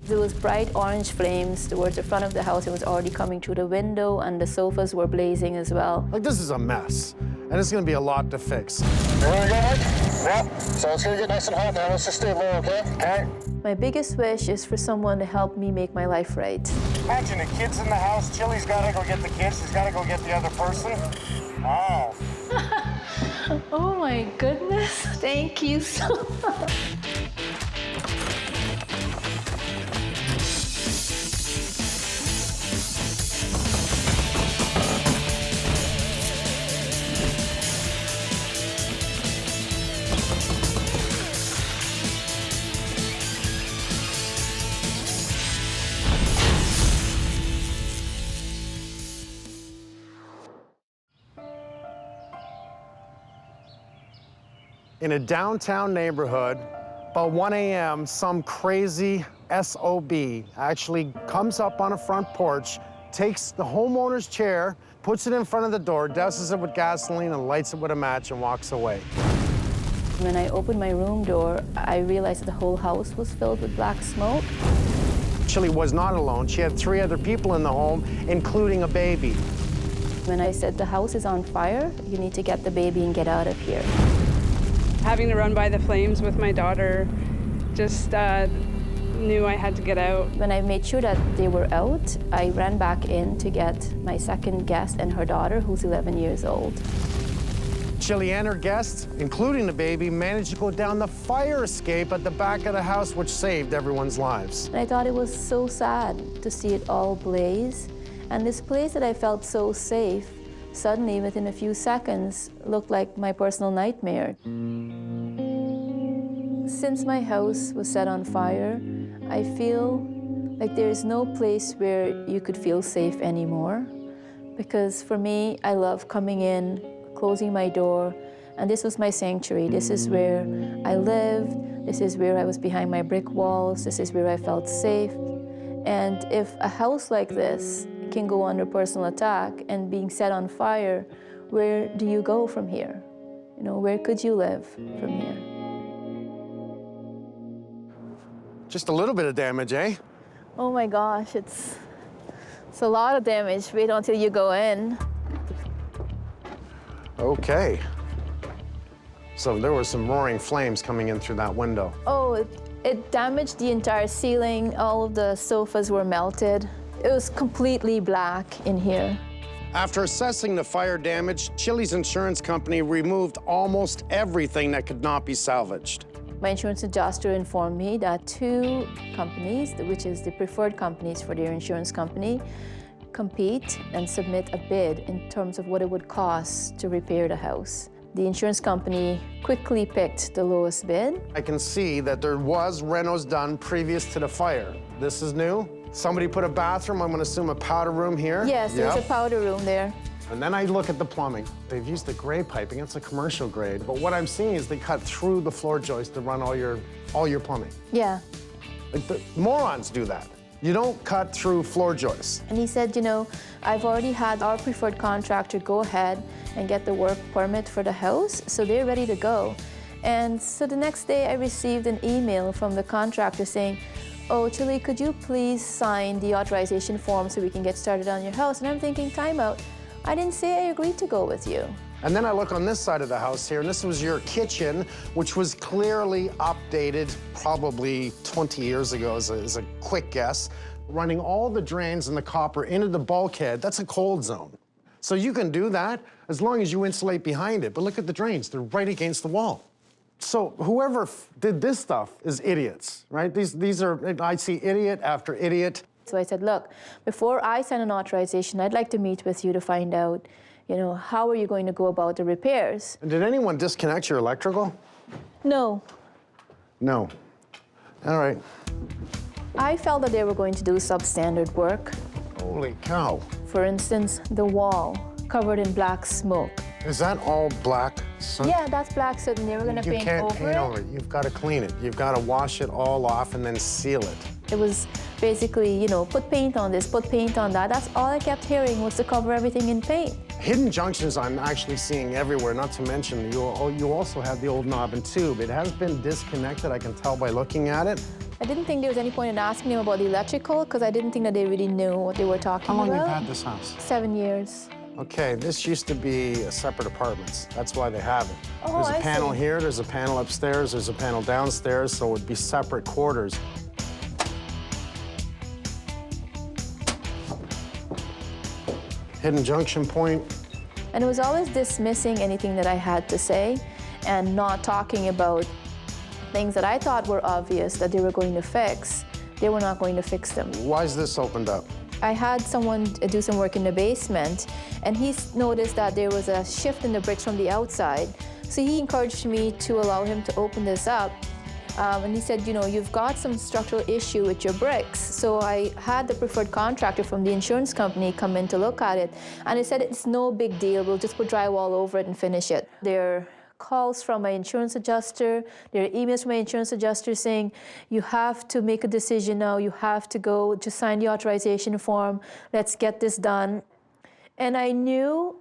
There was bright orange flames towards the front of the house. It was already coming through the window, and the sofas were blazing as well. Like, this is a mess, and it's gonna be a lot to fix. There we go, Mike. Yep. So it's gonna get nice and hot now. Let's just stay low, okay? All right. My biggest wish is for someone to help me make my life right. Imagine the kids in the house. Chili's gotta go get the kids. He's gotta go get the other person. Wow. Oh my goodness, thank you so much. In a downtown neighborhood, about 1 a.m., some crazy SOB actually comes up on a front porch, takes the homeowner's chair, puts it in front of the door, douses it with gasoline, and lights it with a match and walks away. When I opened my room door, I realized the whole house was filled with black smoke. Chili was not alone. She had 3 other people in the home, including a baby. When I said the house is on fire, you need to get the baby and get out of here. Having to run by the flames with my daughter, just knew I had to get out. When I made sure that they were out, I ran back in to get my second guest and her daughter, who's 11 years old. Chili and her guests, including the baby, managed to go down the fire escape at the back of the house, which saved everyone's lives. And I thought it was so sad to see it all blaze. And this place that I felt so safe, suddenly, within a few seconds, looked like my personal nightmare. Since my house was set on fire, I feel like there is no place where you could feel safe anymore. Because for me, I love coming in, closing my door, and this was my sanctuary. This is where I lived. This is where I was behind my brick walls. This is where I felt safe. And if a house like this can go under personal attack and being set on fire, where do you go from here? You know, where could you live from here? Just a little bit of damage, eh? Oh my gosh, it's a lot of damage. Wait until you go in. Okay. So there were some roaring flames coming in through that window. Oh, it damaged the entire ceiling. All of the sofas were melted. It was completely black in here. After assessing the fire damage, Chili's insurance company removed almost everything that could not be salvaged. My insurance adjuster informed me that 2 companies, which is the preferred companies for their insurance company, compete and submit a bid in terms of what it would cost to repair the house. The insurance company quickly picked the lowest bid. I can see that there was renos done previous to the fire. This is new. Somebody put a bathroom, I'm gonna assume a powder room here. Yes, there's a powder room there. And then I look at the plumbing. They've used the grade piping, it's a commercial grade. But what I'm seeing is they cut through the floor joist to run all your plumbing. Yeah. Like, the morons do that. You don't cut through floor joists. And he said, you know, I've already had our preferred contractor go ahead and get the work permit for the house, so they're ready to go. And so the next day I received an email from the contractor saying, oh, Chili, could you please sign the authorization form so we can get started on your house? And I'm thinking, time out. I didn't say I agreed to go with you. And then I look on this side of the house here, and this was your kitchen, which was clearly updated probably 20 years ago, as a quick guess. Running all the drains and the copper into the bulkhead, that's a cold zone. So you can do that as long as you insulate behind it. But look at the drains, they're right against the wall. So whoever did this stuff is idiots, right? These are, I see idiot after idiot. So I said, look, before I sign an authorization, I'd like to meet with you to find out, you know, how are you going to go about the repairs? And did anyone disconnect your electrical? No. No. All right. I felt that they were going to do substandard work. Holy cow. For instance, the wall covered in black smoke. Is that all black soot? Yeah, that's black soot, and they were going to paint over it. You can't paint over it. You've got to clean it. You've got to wash it all off and then seal it. It was basically, you know, put paint on this, put paint on that. That's all I kept hearing was to cover everything in paint. Hidden junctions I'm actually seeing everywhere, not to mention you also have the old knob and tube. It has been disconnected, I can tell by looking at it. I didn't think there was any point in asking them about the electrical because I didn't think that they really knew what they were talking How long about. have you had this house? 7 years. Okay, this used to be separate apartments. That's why they have it. Oh, There's a I panel see. here, there's a panel upstairs, there's a panel downstairs, so it would be separate quarters. Hidden junction point. And it was always dismissing anything that I had to say and not talking about things that I thought were obvious that they were going to fix. They were not going to fix them. Why is this opened up? I had someone do some work in the basement, and he noticed that there was a shift in the bricks from the outside. So he encouraged me to allow him to open this up. And he said, you know, you've got some structural issue with your bricks. So I had the preferred contractor from the insurance company come in to look at it. And he said, it's no big deal. We'll just put drywall over it and finish it. There are calls from my insurance adjuster. There are emails from my insurance adjuster saying, you have to make a decision now. You have to go to sign the authorization form. Let's get this done. And I knew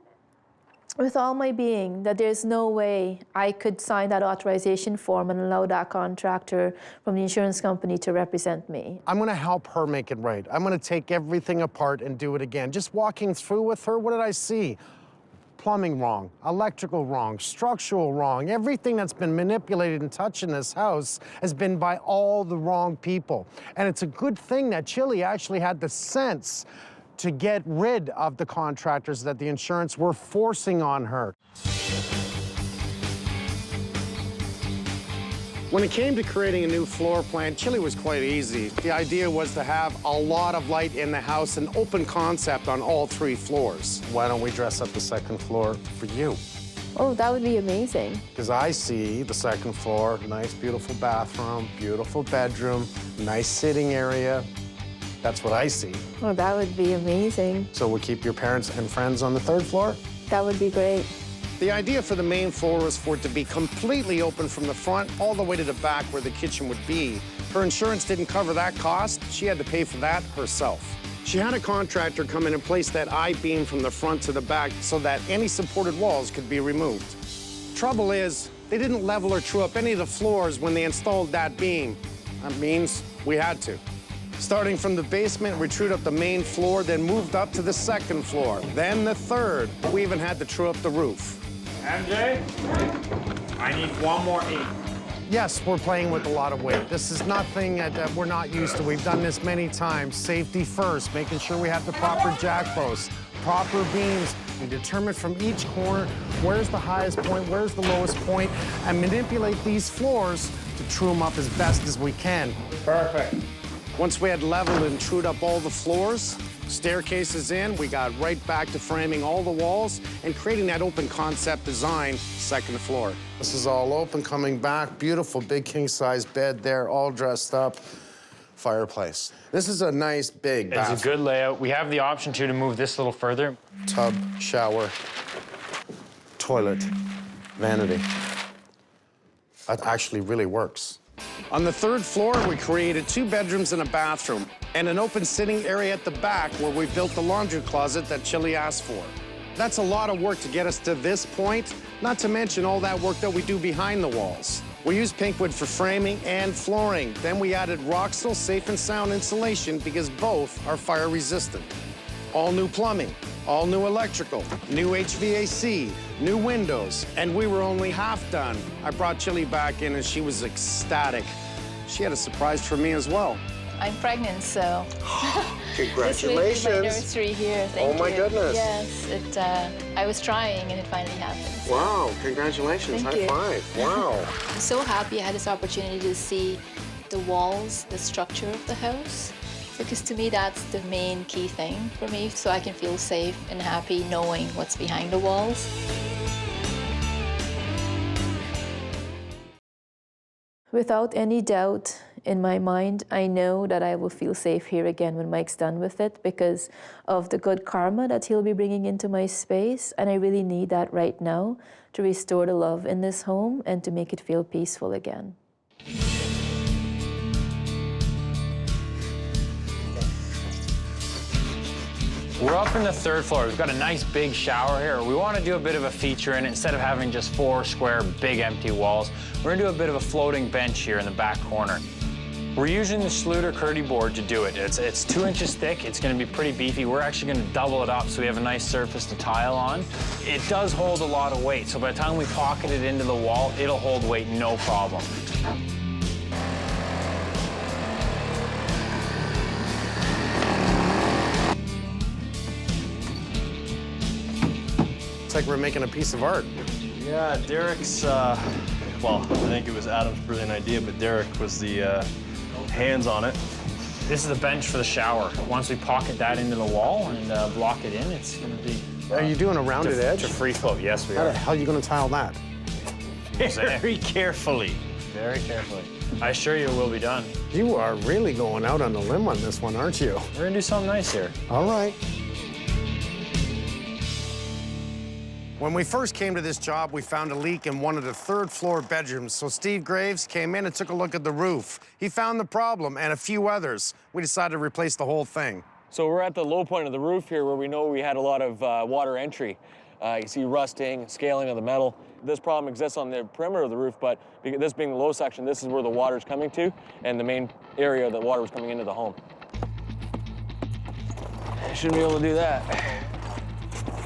with all my being that there's no way I could sign that authorization form and allow that contractor from the insurance company to represent me. I'm gonna help her make it right. I'm gonna take everything apart and do it again. Just walking through with her, what did I see? Plumbing wrong, electrical wrong, structural wrong. Everything that's been manipulated and touched in this house has been by all the wrong people. And it's a good thing that Chili actually had the sense to get rid of the contractors that the insurance were forcing on her. When it came to creating a new floor plan, Chili was quite easy. The idea was to have a lot of light in the house, an open concept on all 3 floors. Why don't we dress up the 2nd floor for you? Oh, that would be amazing. Because I see the 2nd floor, nice, beautiful bathroom, beautiful bedroom, nice sitting area. That's what I see. Oh, that would be amazing. So we'll keep your parents and friends on the 3rd floor? That would be great. The idea for the main floor was for it to be completely open from the front all the way to the back where the kitchen would be. Her insurance didn't cover that cost. She had to pay for that herself. She had a contractor come in and place that I-beam from the front to the back so that any supported walls could be removed. Trouble is, they didn't level or true up any of the floors when they installed that beam. That means we had to. Starting from the basement, we trued up the main floor, then moved up to the 2nd floor, then the 3rd. We even had to true up the roof. MJ, I need 1 more 8. Yes, we're playing with a lot of weight. This is nothing that we're not used to. We've done this many times. Safety first, making sure we have the proper jack posts, proper beams. We determine from each corner where's the highest point, where's the lowest point, and manipulate these floors to true them up as best as we can. Perfect. Once we had leveled and trued up all the floors, staircases in, we got right back to framing all the walls and creating that open concept design, 2nd floor. This is all open, coming back, beautiful big king-size bed there, all dressed up. Fireplace. This is a nice big bathroom. It's a good layout. We have the option to move this a little further. Tub, shower, toilet, vanity. That actually really works. On the 3rd floor, we created 2 bedrooms and a bathroom, and an open sitting area at the back where we built the laundry closet that Chili asked for. That's a lot of work to get us to this point, not to mention all that work that we do behind the walls. We used pinkwood for framing and flooring. Then we added Roxel safe and sound insulation because both are fire resistant. All new plumbing, all new electrical, new HVAC, new windows, and we were only half done. I brought Chili back in and she was ecstatic. She had a surprise for me as well. I'm pregnant, so Congratulations. this week is my nursery here. Thank you. Oh my goodness. Yes, I was trying and it finally happened. So. Wow, congratulations, Thank high you. five, wow. I'm so happy I had this opportunity to see the walls, the structure of the house, because to me that's the main key thing for me, so I can feel safe and happy knowing what's behind the walls. Without any doubt in my mind, I know that I will feel safe here again when Mike's done with it because of the good karma that he'll be bringing into my space, and I really need that right now to restore the love in this home and to make it feel peaceful again. We're up in the 3rd floor. We've got a nice big shower here. We want to do a bit of a feature in it. Instead of having just 4 square, big empty walls, we're going to do a bit of a floating bench here in the back corner. We're using the Schluter Curdy board to do it. It's 2 inches thick. It's going to be pretty beefy. We're actually going to double it up so we have a nice surface to tile on. It does hold a lot of weight, so by the time we pocket it into the wall, it'll hold weight no problem. It's like we're making a piece of art. Yeah, Derek's, well, I think it was Adam's brilliant idea, but Derek was the hands on it. This is the bench for the shower. Once we pocket that into the wall and block it in, it's going to be... Are you doing a rounded edge? To free float, yes, we How the are. hell are you going to tile that? Very carefully. Very carefully. I assure you it will be done. You are really going out on a limb on this one, aren't you? We're going to do something nice here. All right. When we first came to this job, we found a leak in one of the third-floor bedrooms, so Steve Graves came in and took a look at the roof. He found the problem and a few others. We decided to replace the whole thing. So we're at the low point of the roof here where we know we had a lot of water entry. You see rusting, scaling of the metal. This problem exists on the perimeter of the roof, but this being the low section, this is where the water's coming to and the main area that water was coming into the home. Shouldn't be able to do that.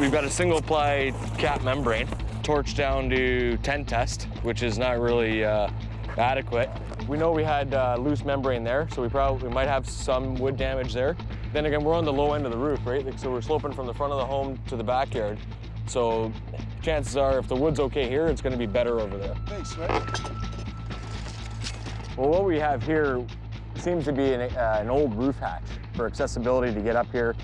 We've got a single-ply cap membrane, torched down to 10 test, which is not really adequate. We know we had loose membrane there, so we might have some wood damage there. Then again, we're on the low end of the roof, right? So we're sloping from the front of the home to the backyard. So chances are, if the wood's okay here, it's going to be better over there. Thanks, right? Well, what we have here seems to be an old roof hatch for accessibility to get up here.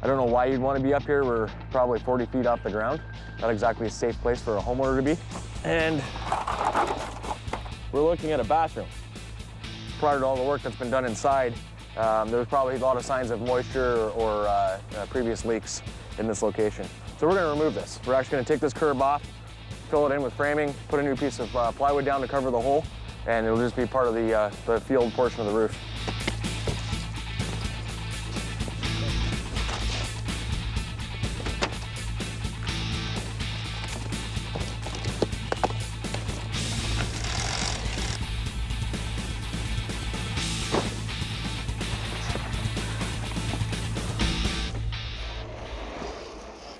I don't know why you'd want to be up here. We're probably 40 feet off the ground. Not exactly a safe place for a homeowner to be. And we're looking at a bathroom. Prior to all the work that's been done inside, there was probably a lot of signs of moisture or previous leaks in this location. So we're going to remove this. We're actually going to take this curb off, fill it in with framing, put a new piece of plywood down to cover the hole, and it'll just be part of the field portion of the roof.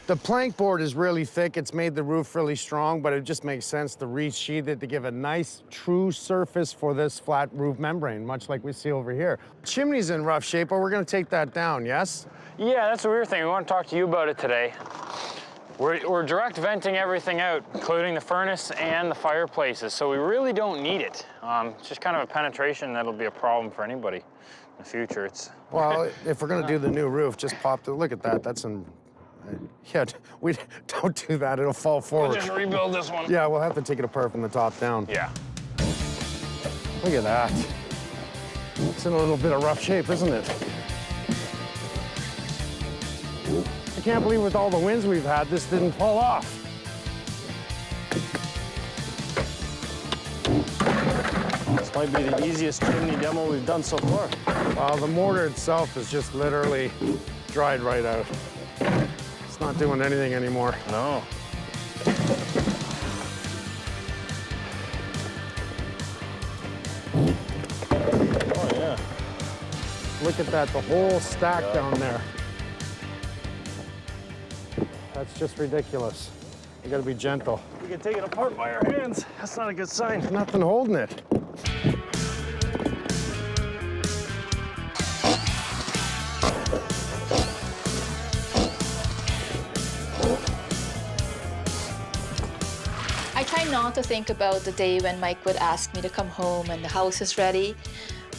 The plank board is really thick. It's made the roof really strong, but it just makes sense to resheath it to give a nice, true surface for this flat roof membrane, much like we see over here. Chimney's in rough shape, but we're gonna take that down, yes? Yeah, that's what we were thinking. We want to talk to you about it today. We're direct venting everything out, including the furnace and the fireplaces, so we really don't need it. It's just kind of a penetration that'll be a problem for anybody in the future. Well, if we're gonna do the new roof, just pop the, look at that, that's in, yeah, we don't do that, it'll fall forward. We'll just rebuild this one. Yeah, we'll have to take it apart from the top down. Yeah. Look at that. It's in a little bit of rough shape, isn't it? I can't believe with all the winds we've had, this didn't fall off. This might be the easiest chimney demo we've done so far. Well, the mortar itself is just literally dried right out. It's not doing anything anymore. No. Oh, yeah. Look at that, the whole stack down there. That's just ridiculous. You gotta be gentle. We can take it apart by our hands. That's not a good sign. There's nothing holding it. I try not to think about the day when Mike would ask me to come home and the house is ready,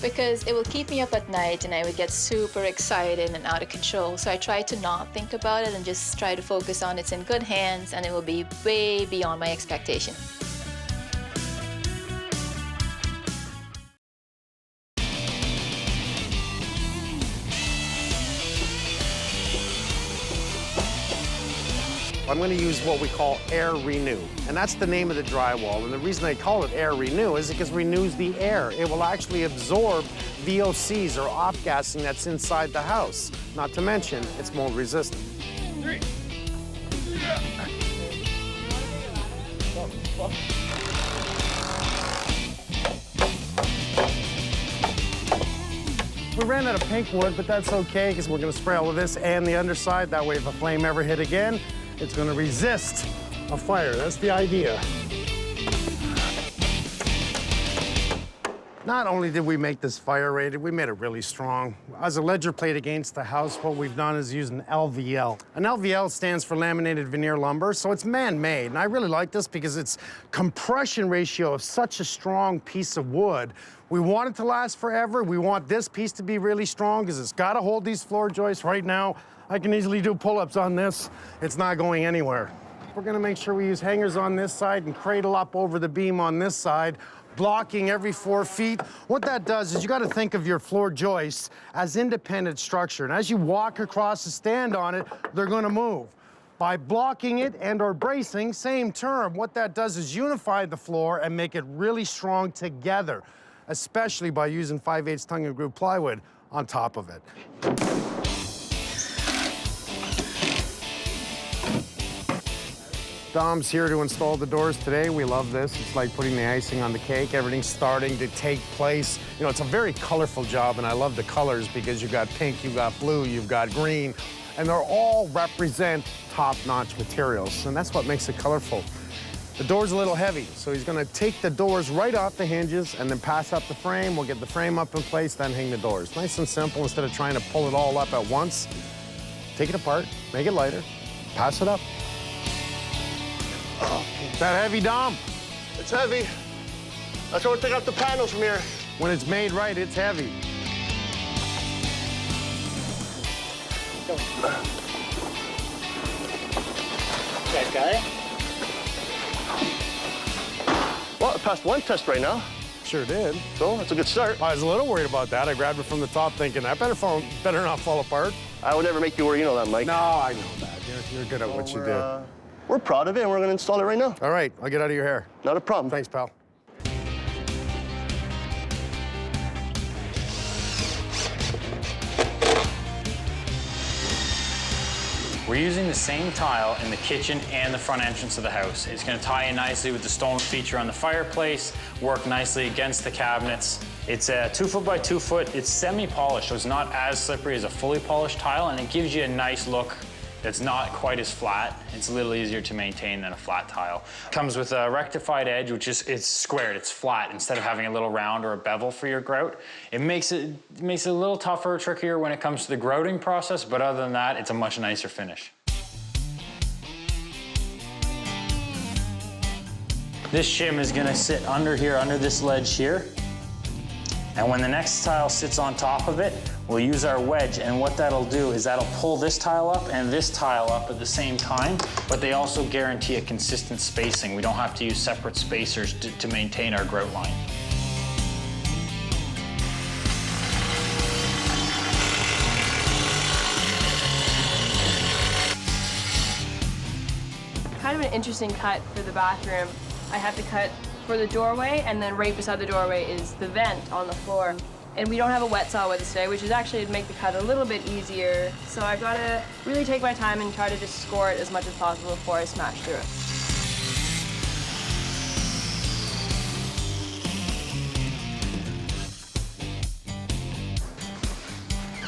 because it will keep me up at night and I would get super excited and out of control. So I try to not think about it and just try to focus on it's in good hands and it will be way beyond my expectation. I'm going to use what we call air renew, and that's the name of the drywall. And the reason they call it air renew is because it renews the air. It will actually absorb VOCs or off-gassing that's inside the house. Not to mention, it's mold resistant. We ran out of pink wood, but that's okay, because we're gonna spray all of this and the underside. That way, if a flame ever hit again, it's gonna resist a fire. That's the idea. Not only did we make this fire rated, we made it really strong. As a ledger plate against the house, what we've done is use an LVL. An LVL stands for laminated veneer lumber, so it's man-made. And I really like this because it's compression ratio of such a strong piece of wood. We want it to last forever. We want this piece to be really strong because it's got to hold these floor joists. Right now, I can easily do pull-ups on this. It's not going anywhere. We're gonna make sure we use hangers on this side and cradle up over the beam on this side, blocking every 4 feet. What that does is you got to think of your floor joists as independent structure. And as you walk across the stand on it, they're going to move. By blocking it and or bracing, same term, what that does is unify the floor and make it really strong together, especially by using 5/8 tongue and groove plywood on top of it. Dom's here to install the doors today. We love this. It's like putting the icing on the cake. Everything's starting to take place. You know, it's a very colorful job, and I love the colors because you've got pink, you've got blue, you've got green, and they're all represent top-notch materials, and that's what makes it colorful. The door's a little heavy, so he's gonna take the doors right off the hinges and then pass up the frame. We'll get the frame up in place, then hang the doors. Nice and simple. Instead of trying to pull it all up at once, take it apart, make it lighter, pass it up. Is that heavy, Dom? It's heavy. That's why we're taking out the panels from here. When it's made right, it's heavy. That guy. Well, I passed one test right now, Sure did. so that's a good start. I was a little worried about that. I grabbed it from the top thinking that better not fall apart. I would never make you worry, you know that, Mike. No, I know that. You're good at what you do. We're proud of it, and we're going to install it right now. All right, I'll get out of your hair. Not a problem. Thanks, pal. We're using the same tile in the kitchen and the front entrance of the house. It's gonna tie in nicely with the stone feature on the fireplace, work nicely against the cabinets. It's a 2 foot by 2 foot. It's semi-polished, so it's not as slippery as a fully polished tile, and it gives you a nice look that's not quite as flat. It's a little easier to maintain than a flat tile. Comes with a rectified edge, which is, it's squared, it's flat, instead of having a little round or a bevel for your grout. It makes it a little tougher, trickier when it comes to the grouting process, but other than that, it's a much nicer finish. This shim is gonna sit under here, under this ledge here. And when the next tile sits on top of it, we'll use our wedge, and what that'll do is that'll pull this tile up and this tile up at the same time, but they also guarantee a consistent spacing. We don't have to use separate spacers to maintain our grout line. Kind of an interesting cut for the bathroom. I have to cut for the doorway, and then right beside the doorway is the vent on the floor. And we don't have a wet saw with us today, which is actually to make the cut a little bit easier. So I've got to really take my time and try to just score it as much as possible before I smash through it.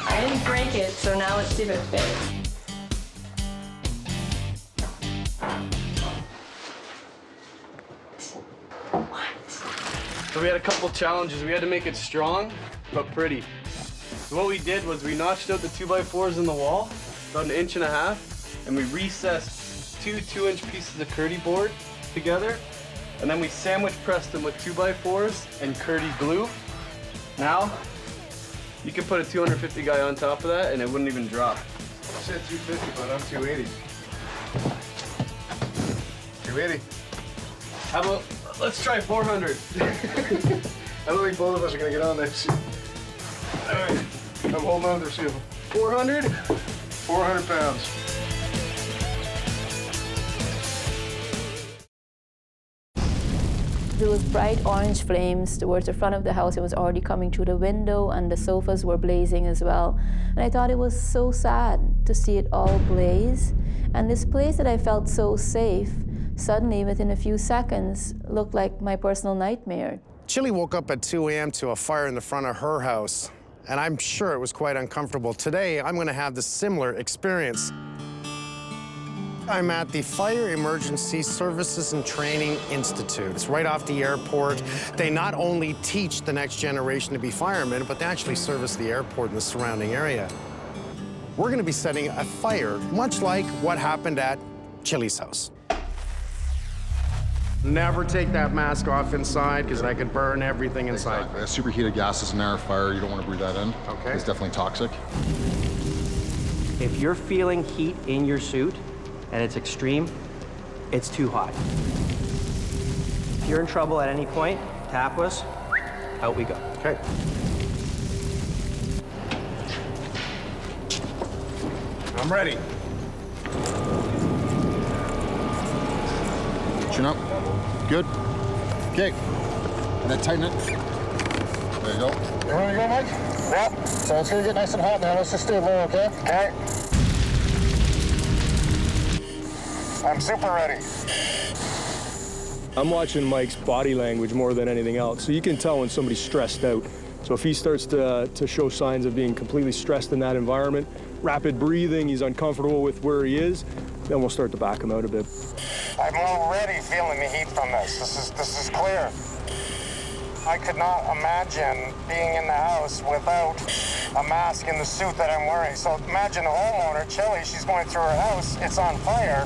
I didn't break it, so now let's see if it fits. So we had a couple challenges. We had to make it strong, but pretty. So what we did was we notched out the 2x4s in the wall, about 1.5 inches, and we recessed two 2-inch pieces of Curdy board together, and then we sandwich pressed them with 2x4s and Curdy glue. Now, you could put a 250 guy on top of that and it wouldn't even drop. I said 250, but I'm 280. 280. How about, let's try 400. I don't think both of us are gonna get on this. All right, I'm holding on to the seal. 400? 400 pounds. There was bright orange flames towards the front of the house. It was already coming through the window, and the sofas were blazing as well. And I thought it was so sad to see it all blaze. And this place that I felt so safe, suddenly, within a few seconds, looked like my personal nightmare. Chili woke up at 2 a.m. to a fire in the front of her house. and I'm sure it was quite uncomfortable. Today, I'm gonna have the similar experience. I'm at the Fire Emergency Services and Training Institute. It's right off the airport. They not only teach the next generation to be firemen, but they actually service the airport and the surrounding area. We're gonna be setting a fire, much like what happened at Chili's house. Never take that mask off inside, because I could burn everything inside. Exactly. Superheated gases in our fire, you don't want to breathe that in. Okay. It's definitely toxic. If you're feeling heat in your suit and it's extreme, it's too hot. If you're in trouble at any point, tap us, out we go. Okay. I'm ready. Chin up. Good. Okay. And then tighten it. There you go. You ready to go, Mike? Yep. So it's gonna get nice and hot now. Let's just stay low, okay? Okay. I'm super ready. I'm watching Mike's body language more than anything else. So you can tell when somebody's stressed out. So if he starts to show signs of being completely stressed in that environment, rapid breathing, he's uncomfortable with where he is, then we'll start to back him out a bit. I'm already feeling the heat from this. This is clear. I could not imagine being in the house without a mask and the suit that I'm wearing. So imagine the homeowner, Chili, she's going through her house, it's on fire.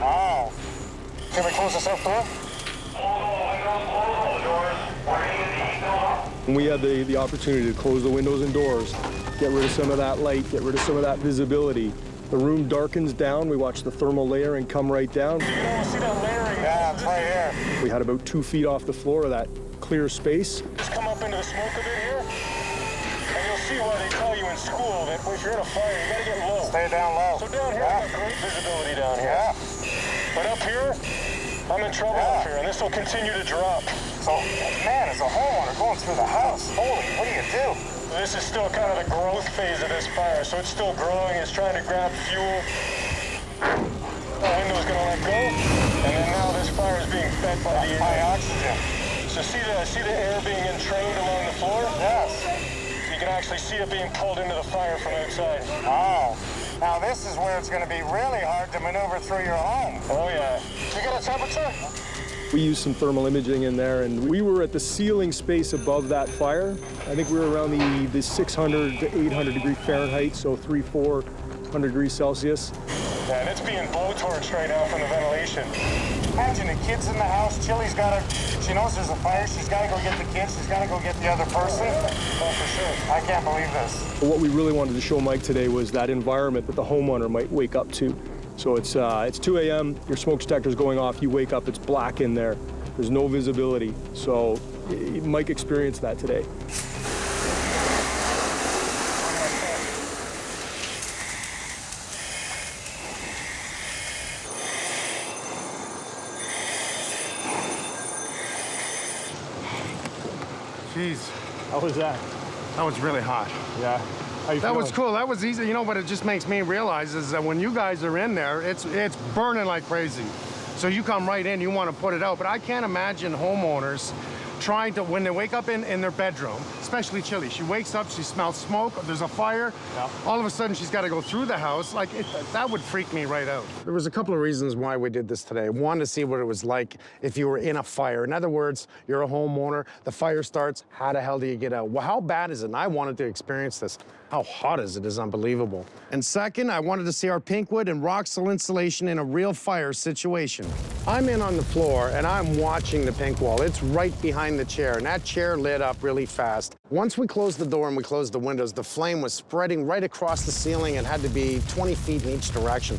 Wow. Can we close this up door? And we had the opportunity to close the windows and doors, get rid of some of that light, get rid of some of that visibility. The room darkens down, we watch the thermal layering come right down. You don't see that layering? Yeah, it's right here. We had about 2 feet off the floor of that clear space. Just come up into the smoke a bit here, and you'll see why they tell you in school that if you're in a fire, you gotta get low. Stay down low. So down here, I've got great visibility down here. Yeah. But up here, I'm in trouble up here, and this will continue to drop. So, man, as a homeowner going through the house, holy, what do you do? This is still kind of the growth phase of this fire, so it's still growing, it's trying to grab fuel. The window's gonna let go, and then now this fire is being fed by the high oxygen. So see the air being entrained along the floor? Yes. So you can actually see it being pulled into the fire from outside. Oh. Now this is where it's going to be really hard to maneuver through your home. Oh yeah. You get a temperature? We used some thermal imaging in there, and we were at the ceiling space above that fire. I think we were around the 600 to 800 degree Fahrenheit, so 300-400 degrees Celsius. Yeah, and it's being blowtorched right now from the ventilation. Imagine the kids in the house. Chili's she knows there's a fire. She's got to go get the kids. She's got to go get the other person. Oh, for sure. I can't believe this. What we really wanted to show Mike today was that environment that the homeowner might wake up to. So it's 2 a.m., your smoke detector's going off, you wake up, it's black in there. There's no visibility. So Mike experienced that today. Jeez. How was that? That was really hot. Yeah. That was cool. That was easy. You know what it just makes me realize is that when you guys are in there, it's burning like crazy. So you come right in, you want to put it out. But I can't imagine homeowners trying to, when they wake up in their bedroom, especially Chili, she wakes up, she smells smoke, there's a fire, all of a sudden she's got to go through the house. Like, that would freak me right out. There was a couple of reasons why we did this today. One, to see what it was like if you were in a fire. In other words, you're a homeowner, the fire starts, how the hell do you get out? Well, how bad is it? And I wanted to experience this. How hot is it is unbelievable. And second, I wanted to see our pinkwood and Roxel insulation in a real fire situation. I'm in on the floor and I'm watching the pink wall. It's right behind the chair, and that chair lit up really fast. Once we closed the door and we closed the windows, the flame was spreading right across the ceiling and had to be 20 feet in each direction.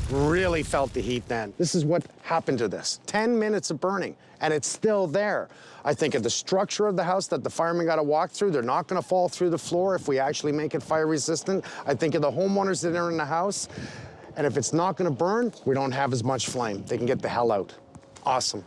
Really felt the heat then. This is what happened to this. 10 minutes of burning, and it's still there. I think of the structure of the house that the firemen got to walk through. They're not going to fall through the floor if we actually make it fire resistant. I think of the homeowners that are in the house. And if it's not going to burn, we don't have as much flame. They can get the hell out. Awesome.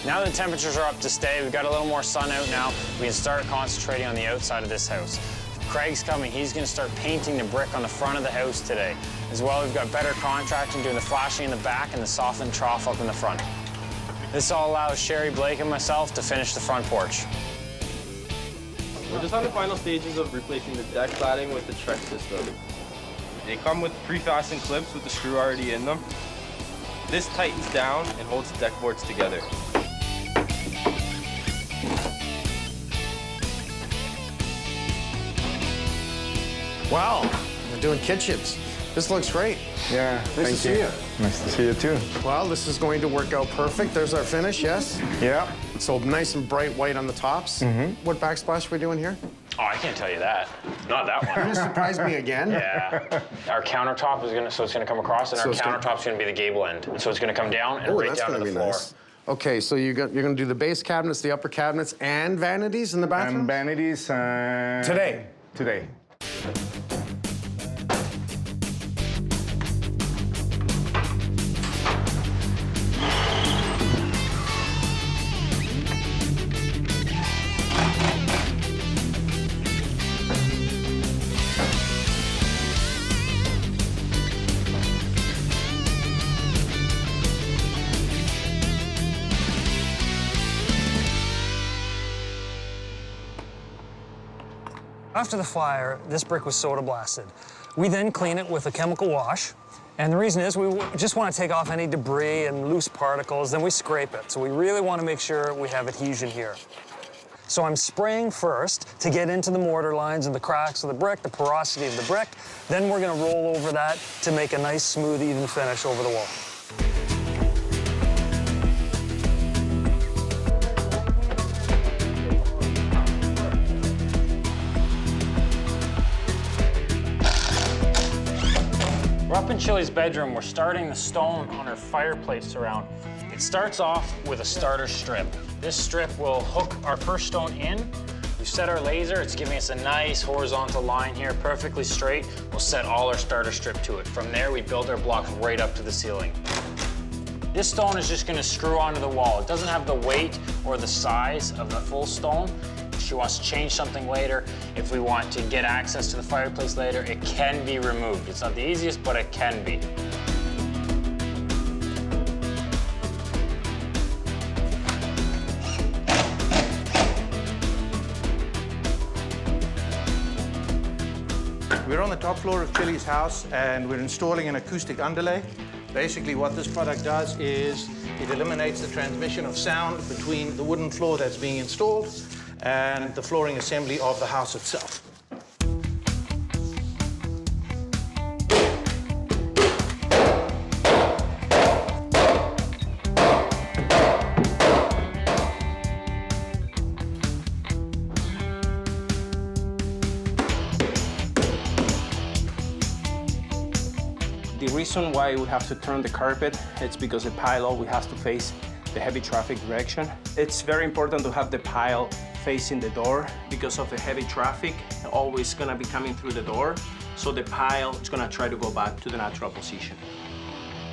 Now the temperatures are up to stay, we've got a little more sun out now, we can start concentrating on the outside of this house. Craig's coming, he's gonna start painting the brick on the front of the house today. As well, we've got better contracting doing the flashing in the back and the softened trough up in the front. This all allows Sherry, Blake, and myself to finish the front porch. We're just on the final stages of replacing the deck cladding with the Trex system. They come with pre-fastened clips with the screw already in them. This tightens down and holds the deck boards together. Wow, we're doing kitchens. This looks great. Yeah, Nice to see you. Nice to see you too. Well, this is going to work out perfect. There's our finish, yes? Yeah. So nice and bright white on the tops. What backsplash are we doing here? Oh, I can't tell you that. Not that one. You're gonna surprise me again? Yeah. Our countertop is gonna, so it's gonna come across, and So our it's gonna- countertop's gonna be the gable end. And so it's gonna come down and Oh, right that's down to gonna the be floor. nice. Okay, so you're gonna do the base cabinets, the upper cabinets, and vanities in the bathroom? And vanities. Today? Today. After the fire, this brick was soda blasted. We then clean it with a chemical wash. And the reason is we just want to take off any debris and loose particles, then we scrape it. So we really want to make sure we have adhesion here. So I'm spraying first to get into the mortar lines and the cracks of the brick, the porosity of the brick. Then we're going to roll over that to make a nice, smooth, even finish over the wall. We're up in Chili's bedroom. We're starting the stone on her fireplace surround. It starts off with a starter strip. This strip will hook our first stone in. We've set our laser. It's giving us a nice horizontal line here, perfectly straight. We'll set all our starter strip to it. From there, we build our blocks right up to the ceiling. This stone is just gonna screw onto the wall. It doesn't have the weight or the size of the full stone. If she wants to change something later, if we want to get access to the fireplace later, it can be removed. It's not the easiest, but it can be. We're on the top floor of Chili's house and we're installing an acoustic underlay. Basically what this product does is it eliminates the transmission of sound between the wooden floor that's being installed and the flooring assembly of the house itself. The reason why we have to turn the carpet, it's because the pile always has to face the heavy traffic direction. It's very important to have the pile facing the door because of the heavy traffic always gonna be coming through the door. So the pile is gonna try to go back to the natural position.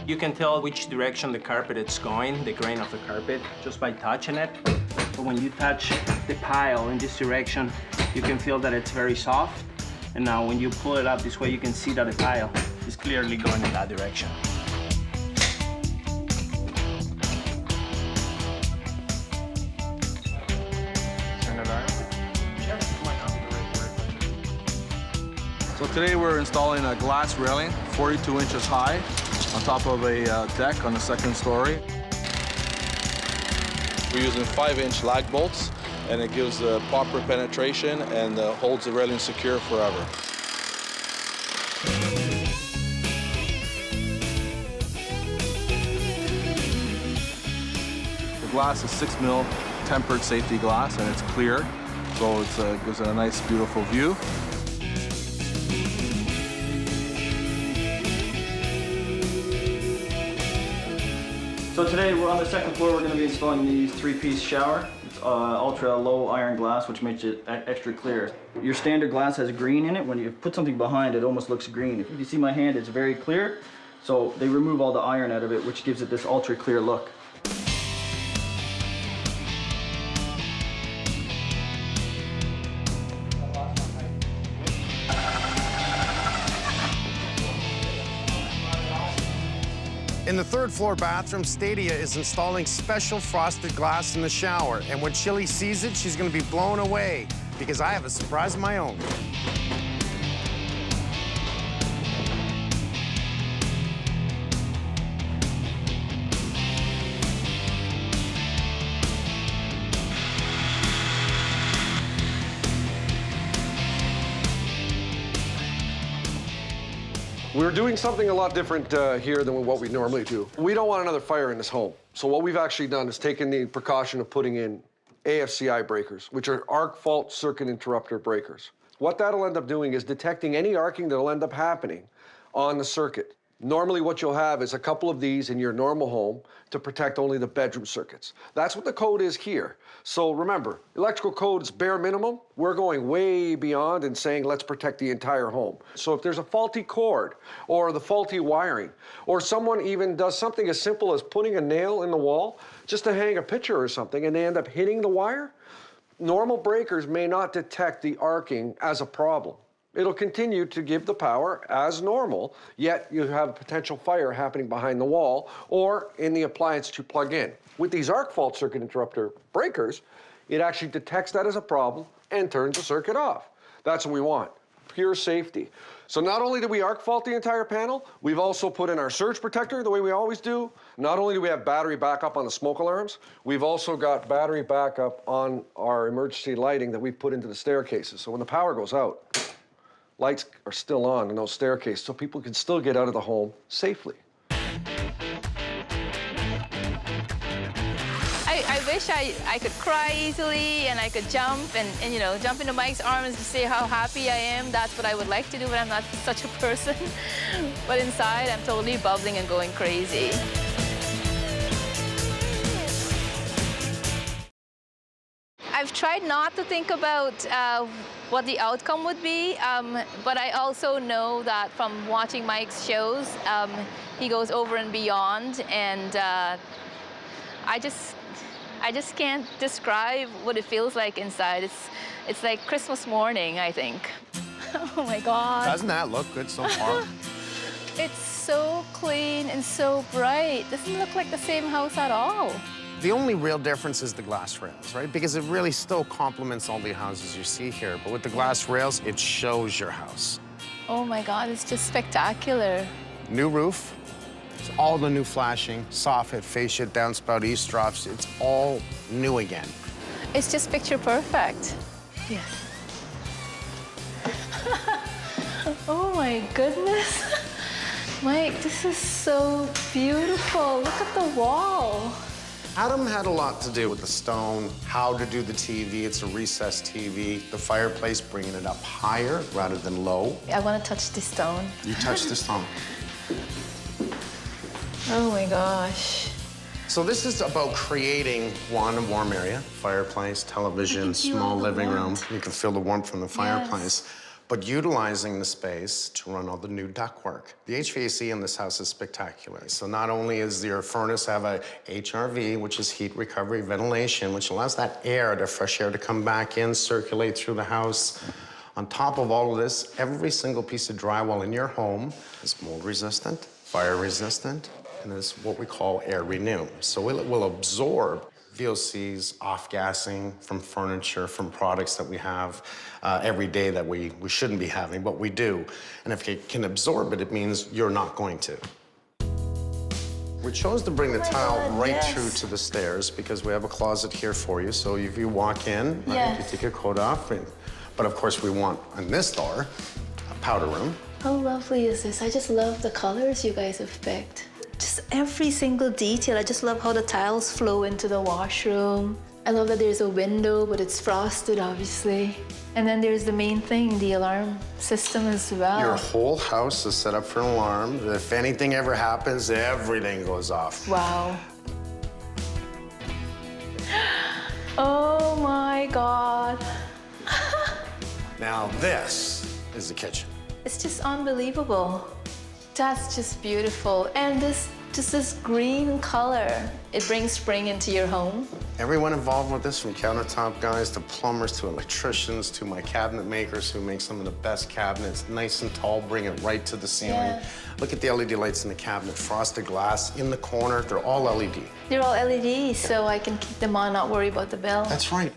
You can tell which direction the carpet is going, the grain of the carpet, just by touching it. But when you touch the pile in this direction, you can feel that it's very soft. And now when you pull it up this way, you can see that the tile is clearly going in that direction. Turn it around. So today we're installing a glass railing, 42 inches high, on top of a deck on the second story. We're using 5-inch lag bolts, and it gives the proper penetration and holds the railing secure forever. The glass is 6mm tempered safety glass, and it's clear, so it gives it a nice, beautiful view. So today we're on the second floor. We're going to be installing these 3-piece shower. It's ultra low iron glass, which makes it extra clear. Your standard glass has green in it. When you put something behind it, it almost looks green. If you see my hand, it's very clear. So they remove all the iron out of it, which gives it this ultra clear look. In the third floor bathroom, Stadia is installing special frosted glass in the shower. And when Chili sees it, she's gonna be blown away because I have a surprise of my own. We're doing something a lot different here than what we normally do. We don't want another fire in this home. So what we've actually done is taken the precaution of putting in AFCI breakers, which are arc fault circuit interrupter breakers. What that'll end up doing is detecting any arcing that'll end up happening on the circuit. Normally what you'll have is a couple of these in your normal home to protect only the bedroom circuits. That's what the code is here. So remember, electrical code is bare minimum. We're going way beyond and saying let's protect the entire home. So if there's a faulty cord or the faulty wiring, or someone even does something as simple as putting a nail in the wall just to hang a picture or something and they end up hitting the wire, normal breakers may not detect the arcing as a problem. It'll continue to give the power as normal, yet you have a potential fire happening behind the wall or in the appliance to plug in. With these arc fault circuit interrupter breakers, it actually detects that as a problem and turns the circuit off. That's what we want, pure safety. So not only do we arc fault the entire panel, we've also put in our surge protector the way we always do. Not only do we have battery backup on the smoke alarms, we've also got battery backup on our emergency lighting that we've put into the staircases. So when the power goes out, lights are still on in those staircases so people can still get out of the home safely. I wish I could cry easily and I could jump and you know, jump into Mike's arms to say how happy I am. That's what I would like to do, but I'm not such a person. But inside, I'm totally bubbling and going crazy. I've tried not to think about what the outcome would be, but I also know that from watching Mike's shows, he goes over and beyond, and I just can't describe what it feels like inside. It's like Christmas morning, I think. Oh my God. Doesn't that look good so far? It's so clean and so bright. Doesn't look like the same house at all. The only real difference is the glass rails, right? Because it really still complements all the houses you see here. But with the glass rails, it shows your house. Oh my God, it's just spectacular. New roof, it's all the new flashing, soffit, fascia, downspout, east troughs. It's all new again. It's just picture perfect. Yes. Oh my goodness. Mike, this is so beautiful. Look at the wall. Adam had a lot to do with the stone, how to do the TV. It's a recessed TV. The fireplace, bringing it up higher rather than low. I want to touch the stone. You touch the stone. Oh my gosh. So this is about creating, one, a warm area, fireplace, television, small living room. You can feel the warmth from the fireplace. Yes. But utilizing the space to run all the new ductwork. The HVAC in this house is spectacular. So not only is your furnace have a HRV, which is heat recovery ventilation, which allows that air, the fresh air to come back in, circulate through the house. On top of all of this, every single piece of drywall in your home is mold resistant, fire resistant, and is what we call air renew. So it will absorb VOCs, off-gassing from furniture, from products that we have every day that we shouldn't be having, but we do. And if it can absorb it, it means you're not going to. We chose to bring the tile right through to the stairs because we have a closet here for you. So if you walk in, right, you take your coat off. But of course, we want, on this door, a powder room. How lovely is this? I just love the colors you guys have picked. Just every single detail. I just love how the tiles flow into the washroom. I love that there's a window, but it's frosted, obviously. And then there's the main thing, the alarm system as well. Your whole house is set up for an alarm. If anything ever happens, everything goes off. Wow. Oh my God. Now this is the kitchen. It's just unbelievable. That's just beautiful. And this green color, it brings spring into your home. Everyone involved with this, from countertop guys to plumbers to electricians to my cabinet makers who make some of the best cabinets, nice and tall, bring it right to the ceiling. Yeah. Look at the LED lights in the cabinet, frosted glass in the corner, they're all LED. They're all LEDs, so I can keep them on, not worry about the bill. That's right.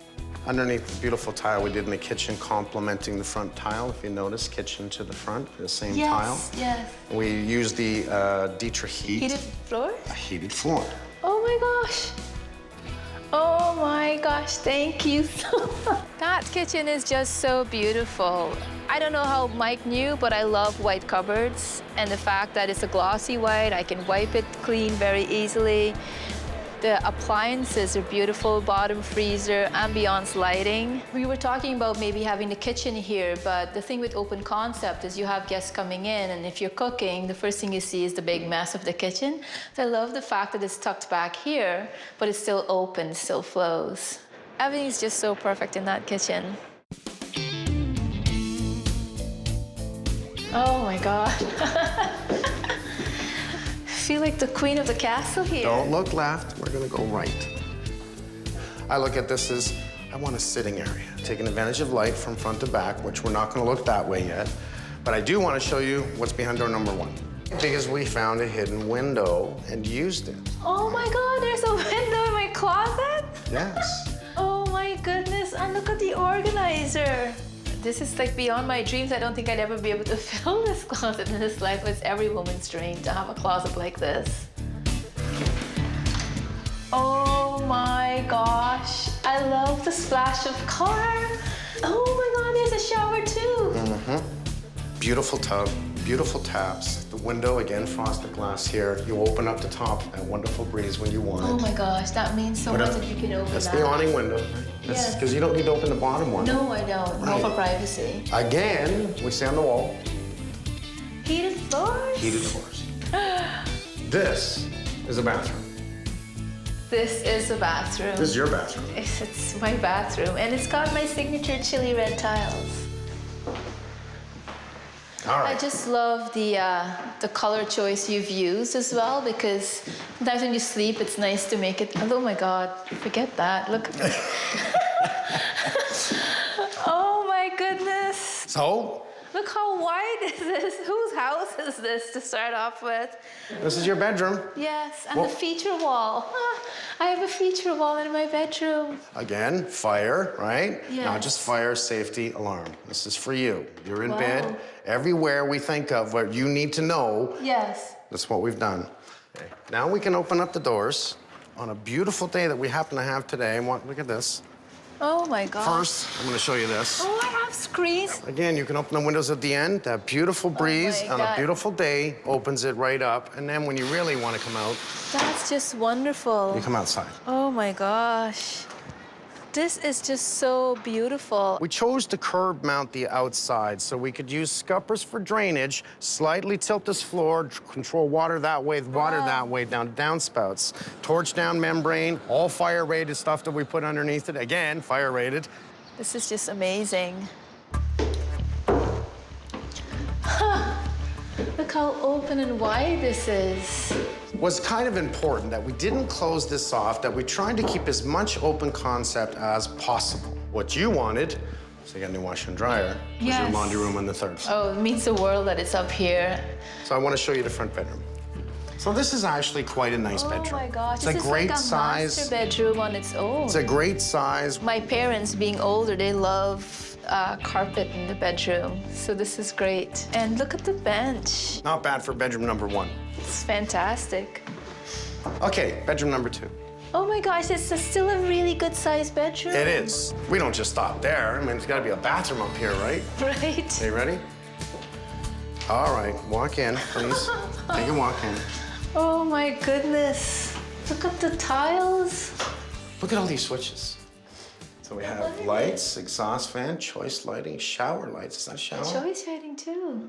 Underneath the beautiful tile we did in the kitchen, complementing the front tile. If you notice, kitchen to the front, the same tile. Yes. We used the Dietrich heat. Heated floor? A heated floor. Oh my gosh. Oh my gosh, thank you so much. That kitchen is just so beautiful. I don't know how Mike knew, but I love white cupboards. And the fact that it's a glossy white, I can wipe it clean very easily. The appliances are beautiful, bottom freezer, ambiance lighting. We were talking about maybe having the kitchen here, but the thing with open concept is you have guests coming in, and if you're cooking, the first thing you see is the big mess of the kitchen. So I love the fact that it's tucked back here, but it's still open, still flows. Everything's just so perfect in that kitchen. Oh my God. I feel like the queen of the castle here. Don't look left, we're gonna go right. I look at this as, I want a sitting area, taking advantage of light from front to back, which we're not gonna look that way yet, but I do wanna show you what's behind door number 1. Because we found a hidden window and used it. Oh my God, there's a window in my closet? Yes. Oh my goodness, and look at the organizer. This is like beyond my dreams. I don't think I'd ever be able to fill this closet in this life. It's every woman's dream to have a closet like this. Oh my gosh, I love the splash of color. Oh my God, there's a shower too. Mm-hmm. Beautiful tub, beautiful taps. The window, again, frosted glass here. You open up the top, that wonderful breeze when you want it. Oh my gosh, that means so much that you can open That's that. the awning window. Yes. Because you don't need to open the bottom one. No, I don't. Right. More for privacy. Again, we see on the wall, Heated floors? heated floors. This is a bathroom. This is a bathroom. This is your bathroom. It's my bathroom, and it's got my signature chili red tiles. All right. I just love the color choice you've used as well, because sometimes when you sleep, it's nice to make it. Oh my God, forget that. Look. Oh my goodness. So? Look how wide is this? Whose house is this to start off with? This is your bedroom. Yes, and Well- the feature wall. Ah, I have a feature wall in my bedroom. Again, fire, right? Yes. Not just fire, safety, alarm. This is for you. You're in Wow. bed. Everywhere we think of what you need to know, Yes. that's what we've done. Okay. Now we can open up the doors on a beautiful day that we happen to have today. Look at this. Oh my God. First, I'm going to show you this. Oh, I have screens. Again, you can open the windows at the end. That beautiful breeze my on a God. beautiful day opens it right up. And then when you really want to come out, That's just wonderful. you come outside. Oh my gosh. This is just so beautiful. We chose to curb mount the outside so we could use scuppers for drainage, slightly tilt this floor, control water that way, water that way, down downspouts. Torch down membrane, all fire rated stuff that we put underneath it. Again, fire rated. This is just amazing. Look how open and wide this is. Was kind of important that we didn't close this off, that we tried to keep as much open concept as possible. What you wanted, so you got a new washer and dryer, was your Yes. laundry room on the 3rd floor. Oh, it means the world that it's up here. So I want to show you the front bedroom. So this is actually quite a nice bedroom. Oh my gosh, It's this a is great like a size. master bedroom on its own. It's a great size. My parents, being older, they love carpet in the bedroom. So this is great. And look at the bench. Not bad for bedroom number 1. It's fantastic. Okay, bedroom number 2. Oh my gosh, it's still a really good sized bedroom. It is. We don't just stop there. I mean, there's got to be a bathroom up here, right? Right. Are you ready? All right, walk in, please. Take a walk in. Oh my goodness. Look at the tiles. Look at all these switches. So we have lights, exhaust fan, choice lighting, shower lights. Is that a shower? Choice lighting too.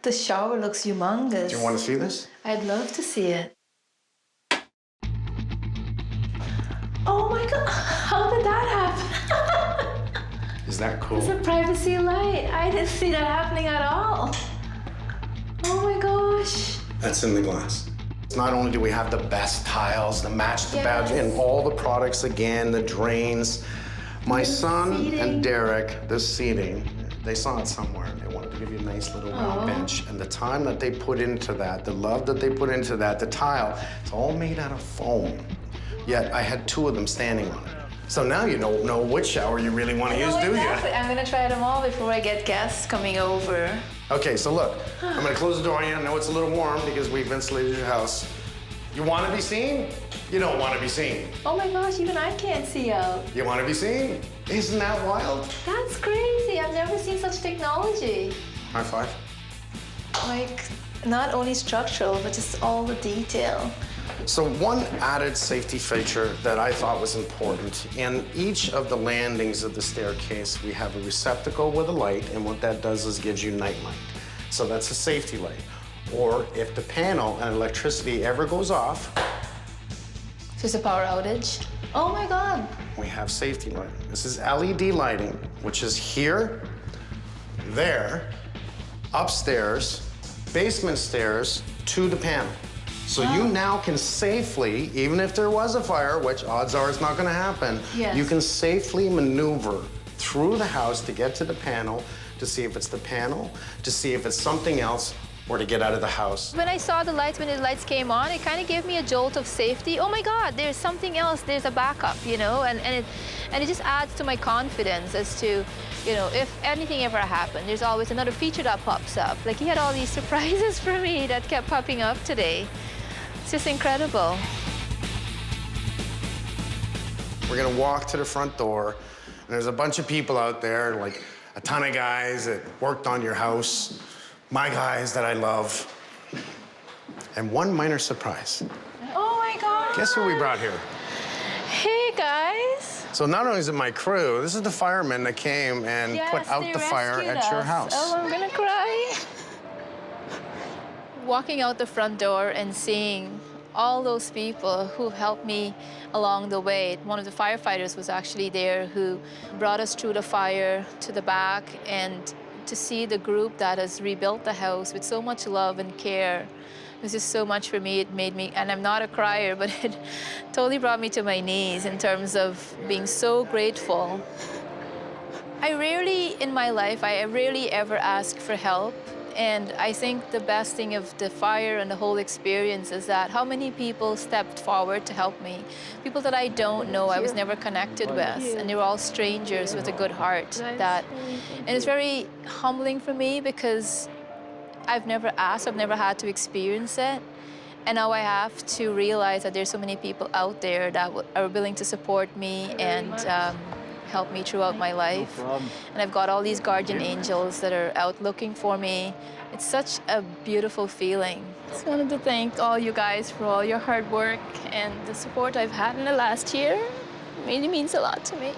The shower looks humongous. Do you want to see this? I'd love to see it. Oh my God, how did that happen? Is that cool? It's a privacy light. I didn't see that happening at all. Oh my gosh. That's in the glass. Not only do we have the best tiles, the match the badge, and all the products again, the drains. My son and Derek, this seating, they saw it somewhere. They wanted to give you a nice little round bench. And the time that they put into that, the love that they put into that, the tile, it's all made out of foam. Yet I had 2 of them standing on it. So now you don't know which shower you really want to use, do you? I'm gonna try them all before I get guests coming over. Okay, so look, I'm gonna close the door on you. I know it's a little warm because we've insulated your house. You wanna be seen? You don't wanna be seen. Oh my gosh, even I can't see out. You wanna be seen? Isn't that wild? That's crazy. I've never seen such technology. High five. Like, not only structural, but just all the detail. So one added safety feature that I thought was important, in each of the landings of the staircase, we have a receptacle with a light, and what that does is gives you night light. So that's a safety light. Or if the panel and electricity ever goes off, So it's a power outage. Oh my God. we have safety lighting. This is LED lighting, which is here, there, upstairs, basement stairs, to the panel. So you now can safely, even if there was a fire, which odds are it's not gonna happen, you can safely maneuver through the house to get to the panel, to see if it's the panel, to see if it's something else, or to get out of the house. When I saw the lights, when the lights came on, it kind of gave me a jolt of safety. Oh my God, there's something else, there's a backup, you know? And it just adds to my confidence as to, you know, if anything ever happened, there's always another feature that pops up. Like he had all these surprises for me that kept popping up today. It's just incredible. We're gonna walk to the front door, and there's a bunch of people out there, like a ton of guys that worked on your house, my guys that I love, and one minor surprise. Oh my God. Guess who we brought here? Hey guys. So not only is it my crew, this is the firemen that came and put out the fire at your house. Oh, I'm gonna cry. Walking out the front door and seeing all those people who helped me along the way. One of the firefighters was actually there who brought us through the fire to the back, and to see the group that has rebuilt the house with so much love and care. It was just so much for me. It made me, and I'm not a crier, but it totally brought me to my knees in terms of being so grateful. I rarely in my life, I rarely ever ask for help. And I think the best thing of the fire and the whole experience is that how many people stepped forward to help me. People that I don't know, I was never connected with, and they were all strangers with a good heart. And it's very humbling for me because I've never asked, I've never had to experience it. And now I have to realize that there's so many people out there that are willing to support me and help me throughout my life. And I've got all these guardian angels that are out looking for me. It's such a beautiful feeling. Just wanted to thank all you guys for all your hard work and the support I've had in the last year. It really means a lot to me.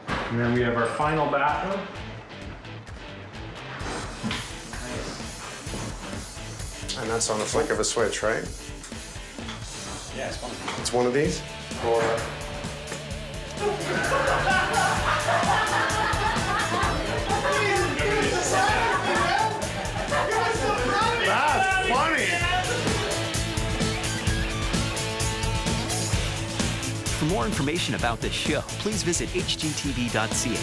And then we have our final bathroom. And that's on the flick of a switch, right? Yeah, it's one. It's one of these? Or That's funny. For more information about this show, please visit hgtv.ca.